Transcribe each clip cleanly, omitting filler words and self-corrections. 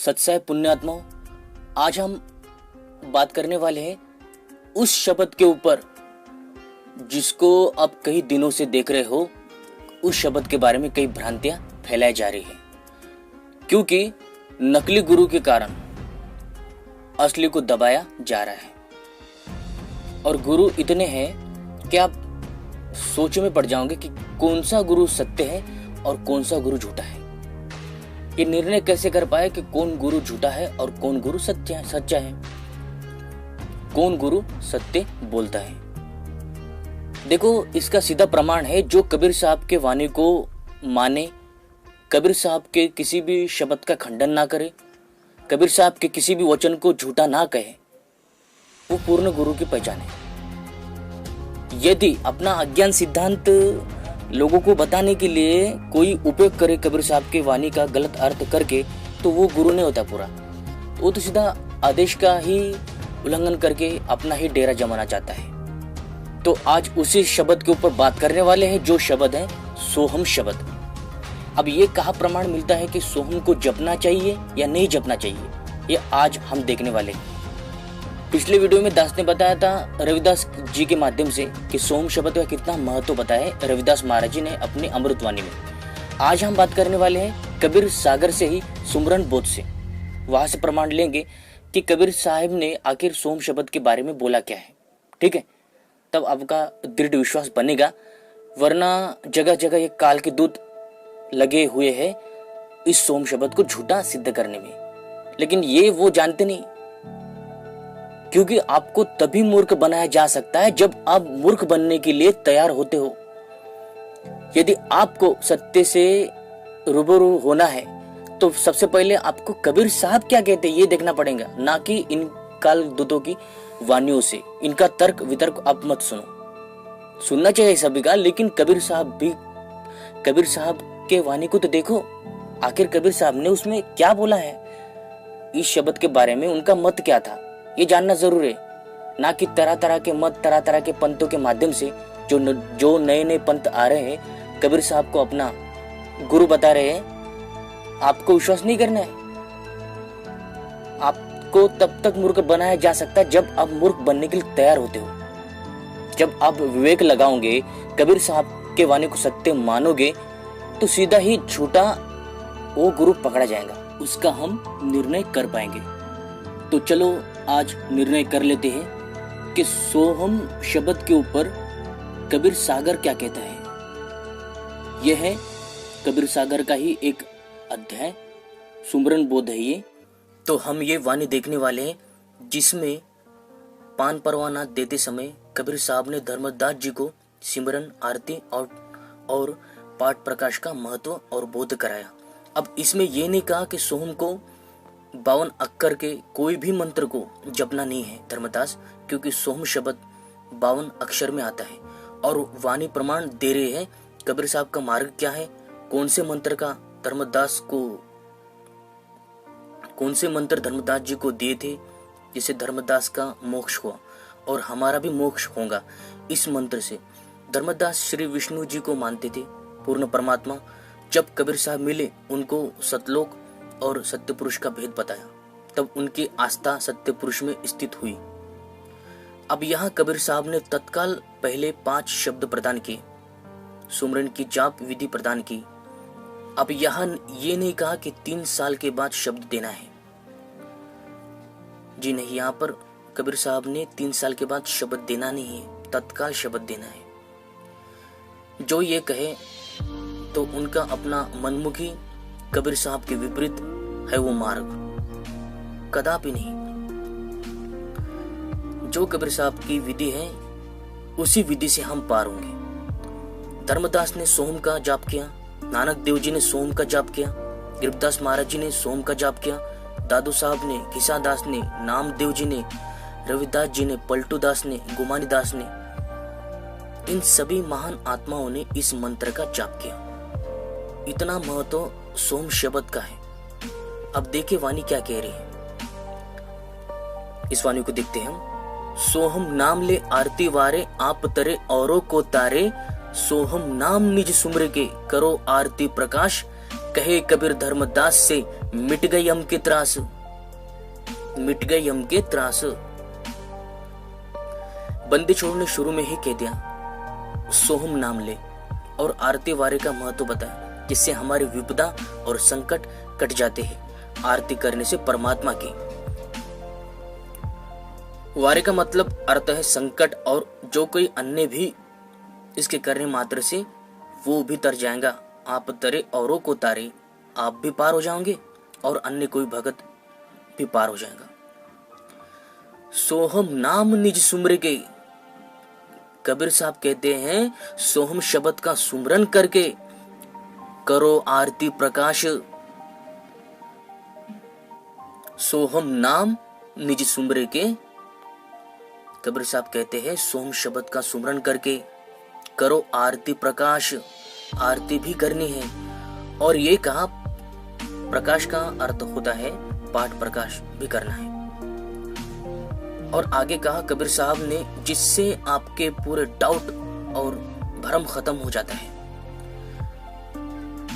सत्साय पुण्यात्माओं, आज हम बात करने वाले हैं उस शब्द के ऊपर जिसको आप कई दिनों से देख रहे हो। उस शब्द के बारे में कई भ्रांतियां फैलाई जा रही है, क्योंकि नकली गुरु के कारण असली को दबाया जा रहा है। और गुरु इतने हैं कि आप सोच में पड़ जाओगे कि कौन सा गुरु सत्य है और कौन सा गुरु झूठा है। ये निर्णय कैसे कर पाए कि कौन गुरु झूठा है और कौन गुरु सच्चा है, कौन गुरु सत्य बोलता है। देखो, इसका सीधा प्रमाण है जो कबीर साहब के वाणी को माने, कबीर साहब के किसी भी शब्द का खंडन ना करे, कबीर साहब के किसी भी वचन को झूठा ना कहे, वो पूर्ण गुरु की पहचान है। यदि अपना अज्ञान सिद्धांत लोगों को बताने के लिए कोई उपयोग करे कबीर साहब के वाणी का गलत अर्थ करके, तो वो गुरु नहीं होता पूरा। वो तो सीधा आदेश का ही उल्लंघन करके अपना ही डेरा जमाना चाहता है। तो आज उसी शब्द के ऊपर बात करने वाले हैं, जो शब्द है सोहम शब्द। अब ये कहा प्रमाण मिलता है कि सोहम को जपना चाहिए या नहीं जपना चाहिए, ये आज हम देखने वाले हैं। पिछले वीडियो में दास ने बताया था रविदास जी के माध्यम से कि सोहम शब्द का कितना महत्व बताया है रविदास महाराज जी ने अपनी अमृतवाणी में। आज हम बात करने वाले हैं कबीर सागर से ही सुमरन बोध से। वहां से प्रमाण लेंगे कि कबीर साहिब ने आखिर सोहम शब्द के बारे में बोला क्या है। ठीक है, तब आपका दृढ़ विश्वास बनेगा, वरना जगह जगह ये काल के दूत लगे हुए हैं इस सोहम शब्द को झूठा सिद्ध करने में। लेकिन ये वो जानते नहीं, क्योंकि आपको तभी मूर्ख बनाया जा सकता है जब आप मूर्ख बनने के लिए तैयार होते हो। यदि आपको सत्य से रूबरू होना है तो सबसे पहले आपको कबीर साहब क्या कहते हैं ये देखना पड़ेगा, ना कि इन काल दूतों की वाणियों से। इनका तर्क वितर्क आप मत सुनो, सुनना चाहिए सभी का, लेकिन कबीर साहब के वाणी को तो देखो। आखिर कबीर साहब ने उसमें क्या बोला है, इस शब्द के बारे में उनका मत क्या था, ये जानना जरूर है। ना कि तरह तरह के मत, तरह तरह के पंथों के माध्यम से जो नए नए पंथ आ रहे हैं, कबीर साहब को अपना गुरु बता रहे हैं। आपको विश्वास नहीं करना है। आपको तब तक मूर्ख बनाया जा सकता है जब आप मूर्ख बनने के लिए तैयार होते हो। जब आप विवेक लगाओगे, कबीर साहब के वाणी को सत्य मानोगे, तो सीधा ही झूठा वो गुरु पकड़ा जाएगा, उसका हम निर्णय कर पाएंगे। तो चलो आज निर्णय कर लेते हैं कि सोहम शब्द के ऊपर कबीर सागर क्या कहता है। यह है कबीर सागर का ही एक अध्याय, सुमरन बोध है ये। तो हम ये वाणी देखने वाले हैं जिसमें पान परवाना देते समय कबीर साहब ने धर्मदास जी को सिमरन, आरती और पाठ प्रकाश का महत्व और बोध कराया। अब इसमें यह नहीं कहा कि सोहम को 52 अक्कर के कोई भी मंत्र को जपना नहीं है धर्मदास, क्योंकि सोहम शब्द 52 अक्षर में आता है। और वाणी प्रमाण दे रहे हैं कबीर साहब का मार्ग क्या है, कौन से मंत्र धर्मदास जी को दिए थे, जिससे धर्मदास का मोक्ष हुआ और हमारा भी मोक्ष होगा इस मंत्र से। धर्मदास श्री विष्णु जी को मानते थे, पूर्ण परमात्मा। जब कबीर साहब मिले, उनको सतलोक और सत्य पुरुष का भेद बताया, तब उनकी आस्था सत्य पुरुष में स्थित हुई। अब यहाँ कबीर साहब ने तत्काल पहले 5 शब्द प्रदान किए, सुमरन की जाप विधि प्रदान की। अब यहाँ ये नहीं कहा कि 3 साल के बाद शब्द देना है, जी नहीं, यहाँ पर कबीर साहब ने 3 साल के बाद शब्द देना नहीं है, तत्काल शब्द देना है। जो ये कहे तो उनका अपना मनमुखी, कबीर साहब के विपरीत है वो मार्ग, कदापि नहीं। जो कबीर साहब की विधि है उसी विधि से हम पार होंगे। धर्मदास ने सोहम का जाप किया, नानक देव जी ने सोहम का जाप किया, गिरदास महाराज जी ने सोहम का जाप किया, दादू साहब ने, किसा दास ने, नामदेव जी ने, रविदास जी ने, पलटू दास ने, गुमानी दास ने, इन सभी महान आत्माओं ने इस मंत्र का जाप किया। इतना महत्व सोहम शब्द का है। अब देखे वाणी क्या कह रही है, इस वाणी को देखते हैं हम। सोहम नाम ले आरती वारे, आप तरे औरों को तारे, सोहम नाम निज सुमर के, करो आरती प्रकाश, कहे कबीर धर्मदास से मिट गई यम के त्रास, मिट गई यम के त्रास। बंदी छोड़ ने शुरू में ही कह दिया सोहम नाम ले और आरती वारे का महत्व बताया, जिससे हमारी विपदा और संकट कट जाते हैं। आरती करने से परमात्मा की। वारे का मतलब अर्थ है संकट, और जो कोई अन्य भी इसके करने मात्र से वो भी तर जाएगा। आप तरे औरों को तारे, आप भी पार हो जाओगे और अन्य कोई भगत भी पार हो जाएगा। सोहम नाम निज सुमरे के, कबीर साहब कहते हैं सोहम शब्द का सुमरन करके करो आरती प्रकाश। सोहम नाम निज सुमरे के, कबीर साहब कहते हैं सोहम शब्द का सुमरन करके करो आरती प्रकाश। आरती भी करनी है। और ये कहा प्रकाश का अर्थ होता है पाठ प्रकाश भी करना है। और आगे कहा कबीर साहब ने, जिससे आपके पूरे डाउट और भ्रम खत्म हो जाता है।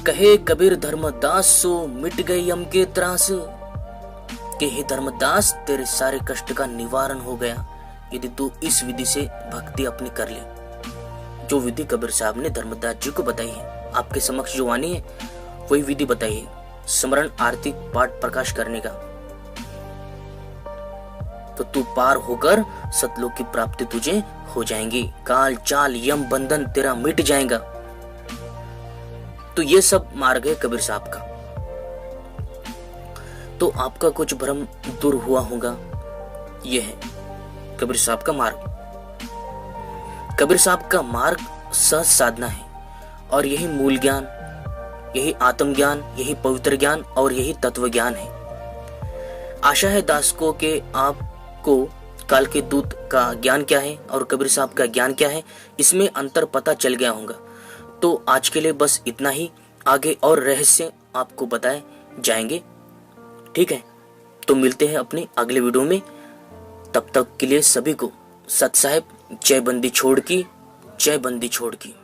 कहे कबीर धर्मदास सो मिट गए यम के त्रास, कि हे धर्मदास तेरे सारे कष्ट का निवारण हो गया यदि तू इस विधि से भक्ति अपनी कर ले। जो विधि कबीर साहब ने धर्मदास जी को बताई है, आपके समक्ष जो वाणी है वही विधि बताई है, स्मरण आरती पाठ प्रकाश करने का। तो तू पार होकर सतलोक की प्राप्ति तुझे हो जाएंगी। काल चाल यम बंधन तेरा मिट जाएगा। तो ये सब मार्ग है कबीर साहब का। तो आपका कुछ भ्रम दूर हुआ होगा। यह है कबीर साहब का मार्ग। कबीर साहब का मार्ग सहज साधना है, और यही मूल ज्ञान, यही आत्मज्ञान, यही पवित्र ज्ञान और यही तत्व ज्ञान है। आशा है दासको के आपको काल के दूत का ज्ञान क्या है और कबीर साहब का ज्ञान क्या है, इसमें अंतर पता चल गया होगा। तो आज के लिए बस इतना ही। आगे और रहस्य आपको बताए जाएंगे। ठीक है, तो मिलते हैं अपने अगले वीडियो में। तब तक के लिए सभी को सत साहेब जय बंदी छोड़ की, जय बंदी छोड़ की।